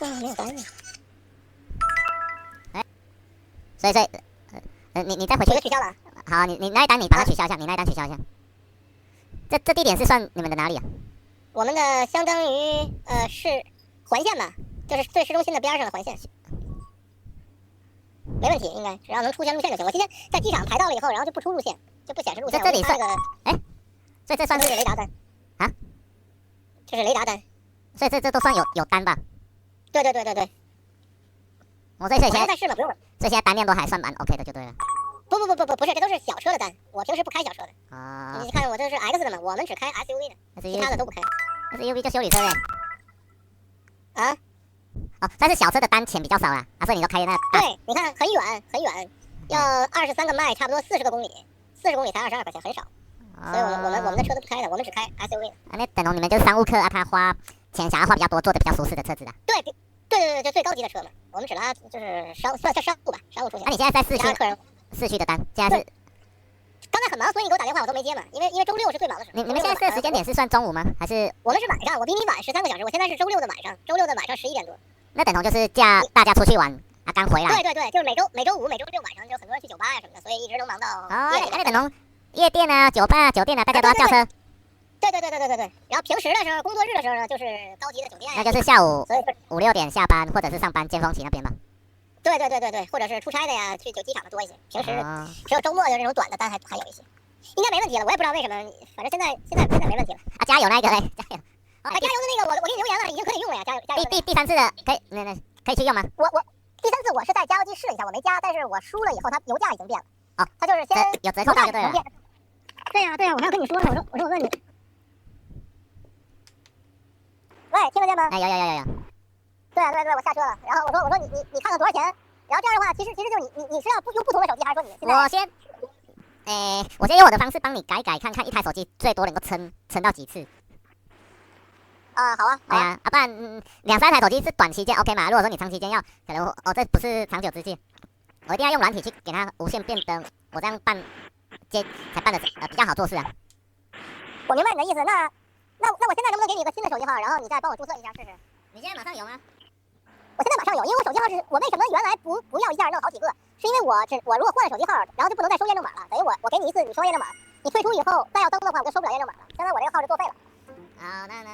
没有单呢。哎，所以，你再回去我就取消了。好，你那一单你把它取消一下，你那一单取消一下。这地点是算你们的哪里啊？我们的相当于是环线吧，就是最市中心的边上的环线。没问题，应该只要能出现路线就行。我今天在机场排到了以后，然后就不出路线，就不显示路线。这里算个哎，所以这算是雷达单啊？这是雷达单，所以这都算有单吧？对。所以现在试嘛，不用了。所以现在单量都还算蛮 OK 的，就对了。不是，这都是小车的单。我平时不开小车的。啊，你看我这是 X 的嘛，我们只开 SUV 的，其他的都不开。SUV 就休旅车嘞。啊？哦，但是小车的单钱比较少啦，所以你都开那个。对，你看很远，要23个迈，差不多40个公里，40公里才22块钱，很少。所以我们的车都不开的，我们只开 SUV 的。那等同你们就是商务客他花钱想要花比较多，坐的比较舒适的车子的。对，就最高级的车嘛，我们只拉就是算商务吧，商务出行。那你现在在市区的单，现在是？刚才很忙，所以你给我打电话我都没接嘛，因为周六是最忙的时候。你们现在这个时间点是算中午吗？还是？我们是晚上，我比你晚13个小时，我现在是周六的晚上11点多。那等同就是大家出去玩啊，刚回来。对，就是每周五、每周六晚上就很多人去酒吧呀什么的，所以一直都忙到夜里。那等同夜店啊、酒吧、酒店啊，大家都要叫车。对。然后平时的时候，工作日的时候呢，就是高级的酒店。那就是下午5、6点下班，或者是上班尖峰期那边吧。对，或者是出差的呀，去机场的多一些。平时只有周末的这种短的单还有一些，应该没问题了。我也不知道为什么，反正现在没问题了。啊，加油那个嘞，加油！加油的那个，我给你留言了，已经可以用了呀，加油！第3次的可以去用吗？我第3次我是在加油机试了一下，我没加，但是我输了以后，它油价已经变了。哦，它就是先有折扣到就对了。对呀，我还要跟你说呢，我说我问你。喂，听得见吗？哎，有。对，我下车了。然后我说你看看多少钱？然后这样的话，其实就是你是要用不同的手机，还是说你现在？我先用我的方式帮你改看看一台手机最多能够撑到几次。啊，好啊。对啊，不然2、3台手机是短期间 OK 嘛？如果说你长期间要，可能这不是长久之计，我一定要用软体去给它无线变灯，我这样办才办的比较好做事啊。我明白你的意思，那我现在能不能给你一个新的手机号，然后你再帮我注册一下试试？你现在马上有吗？我现在马上有，因为我手机号是我为什么原来不要一下弄好几个，是因为我如果换了手机号，然后就不能再收验证码了，等于我给你一次，你收验证码，你退出以后再要登的话，我就收不了验证码了，相当于我这个号就作废了。好，那。